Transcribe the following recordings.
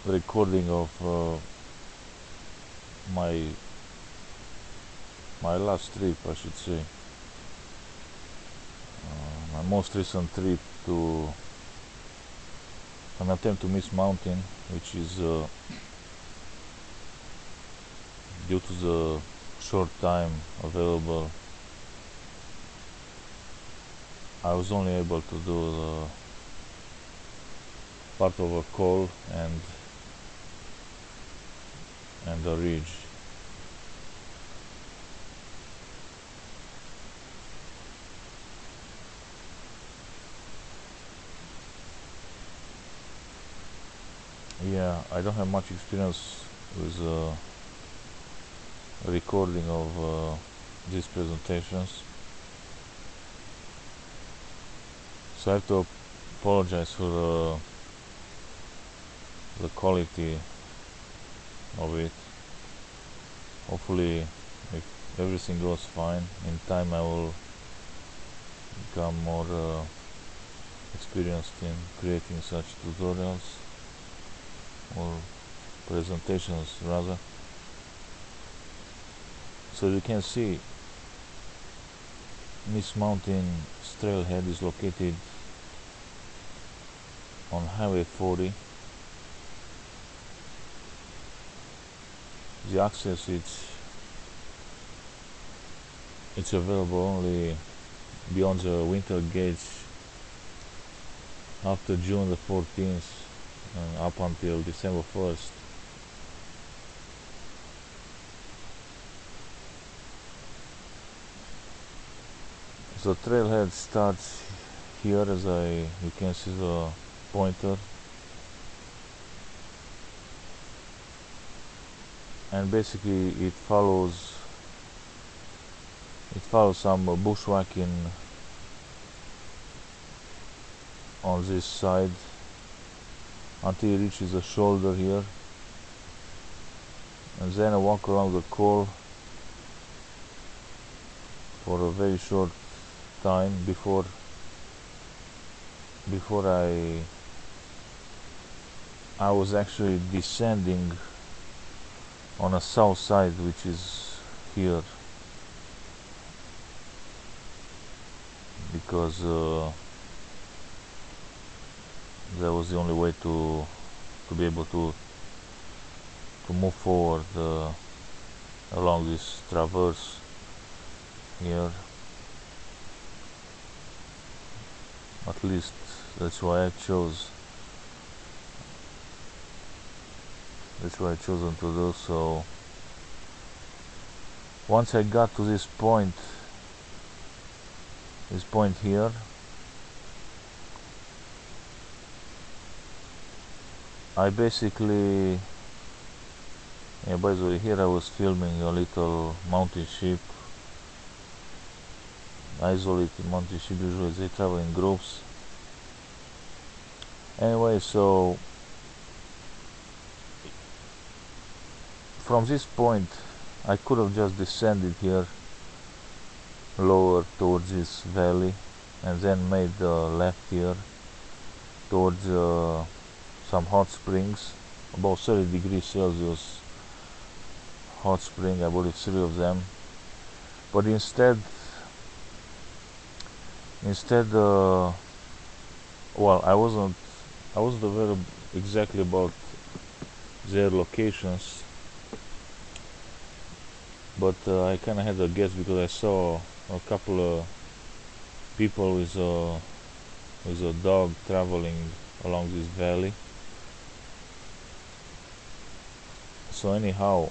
recording of my last trip, I should say, my most recent trip to an attempt to miss mountain, which is due to the short time available, I was only able to do the part of a col and a ridge. Yeah, I don't have much experience with recording of these presentations, so I have to apologize for the quality of it. Hopefully, if everything goes fine, in time I will become more experienced in creating such tutorials or presentations rather. So you can see Miss Mountain Trailhead is located on Highway 40. The access it's available only beyond the winter gates after June the 14th and up until December 1st. The trailhead starts here, as you can see the pointer, and basically it follows some bushwhacking on this side until it reaches the shoulder here, and then I walk along the col for a very short time before I was actually descending on a south side, which is here, because that was the only way to be able to move forward along this traverse here. At least that's why I chose. That's what I've chosen to do. So once I got to this point here, I basically, yeah, by the way, here I was filming a little mountain sheep, isolated mountain sheep. Usually they travel in groups. Anyway, so from this point I could have just descended here lower towards this valley and then made the left here towards some hot springs, about 30 degrees Celsius hot spring, I believe 3 of them. But instead well, I wasn't aware exactly about their locations, but I kind of had a guess because I saw a couple of people with a dog traveling along this valley. So anyhow,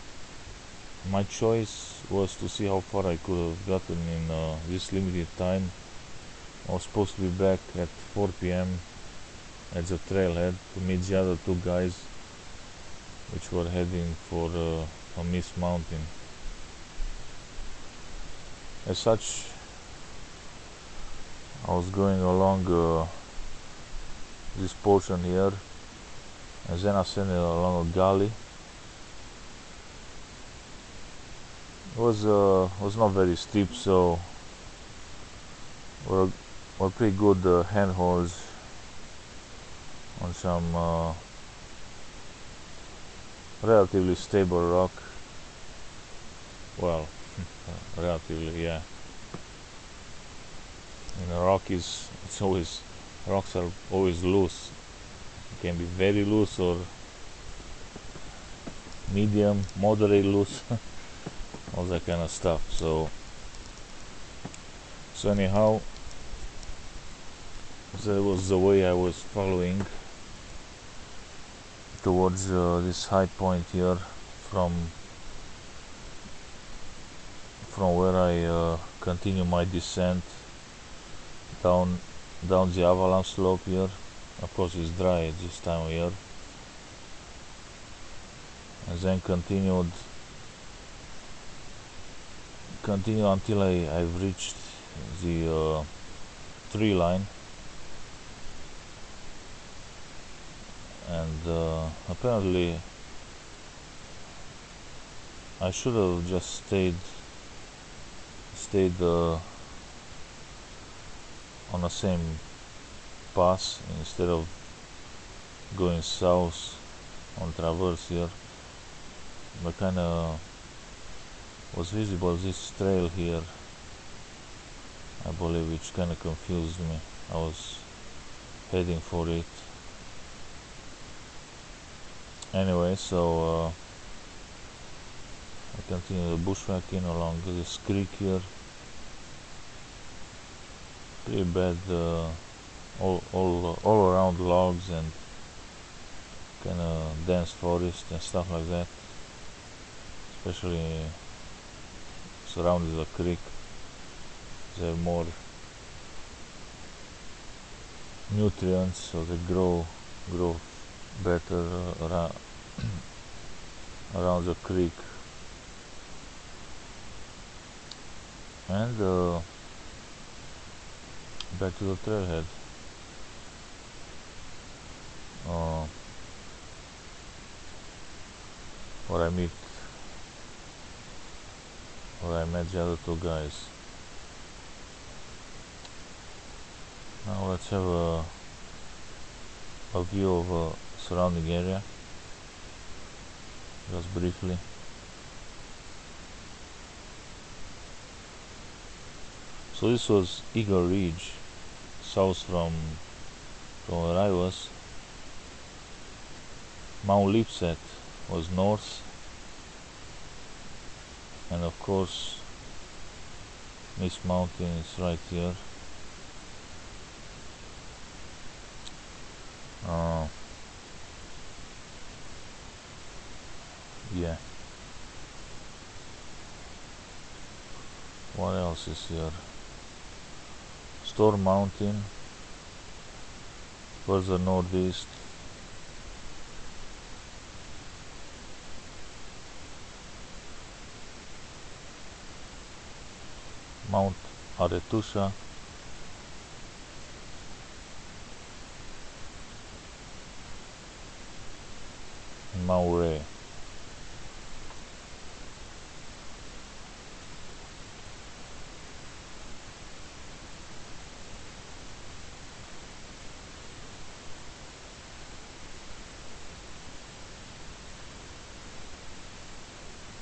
my choice was to see how far I could have gotten in this limited time. I was supposed to be back at 4 p.m. at the trailhead to meet the other 2 guys which were heading for a Miss Mountain. As such, I was going along this portion here, and then ascended along a gully. It was not very steep, so were pretty good handholds on some relatively stable rock. Well, relatively, yeah. And a rock rocks are always loose. It can be very loose or medium, moderate loose, all that kind of stuff. So anyhow, that was the way I was following towards this high point here from where I continue my descent down the avalanche slope here. Of course it's dry at this time of year, and then continue until I've reached the tree line, and apparently I should have just stayed on the same path instead of going south on traverse here. But kinda was visible this trail here, I believe, which kinda confused me. I was heading for it. Anyway, so I continue the bushwhacking along this creek here. Pretty bad, all around logs and kind of dense forest and stuff like that, especially surrounded the creek. They have more nutrients, so they grow better around the creek. And back to the trailhead. Where I met the other two guys. Now let's have a view of a surrounding area, just briefly. So this was Eagle Ridge, south from where I was. Mount Lipset was north, and of course this mountain is right here. Yeah. What else is here? Storm Mountain, further northeast. Mount Aretusha, and Mount Ray.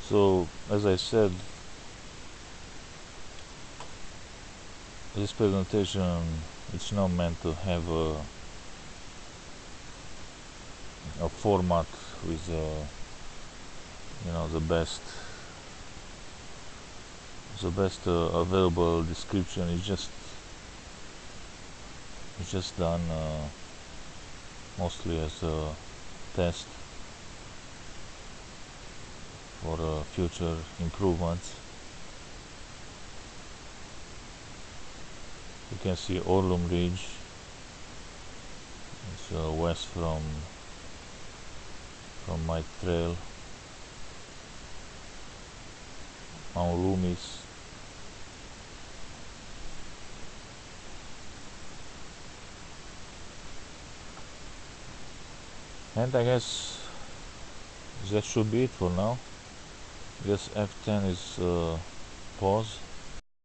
So, as I said, this presentation, it's not meant to have a format with the best available description. It's just done mostly as a test for future improvements. You can see Orlum Ridge. It's west from my trail. Mount Loomis. And I guess that should be it for now. Just F10 is pause.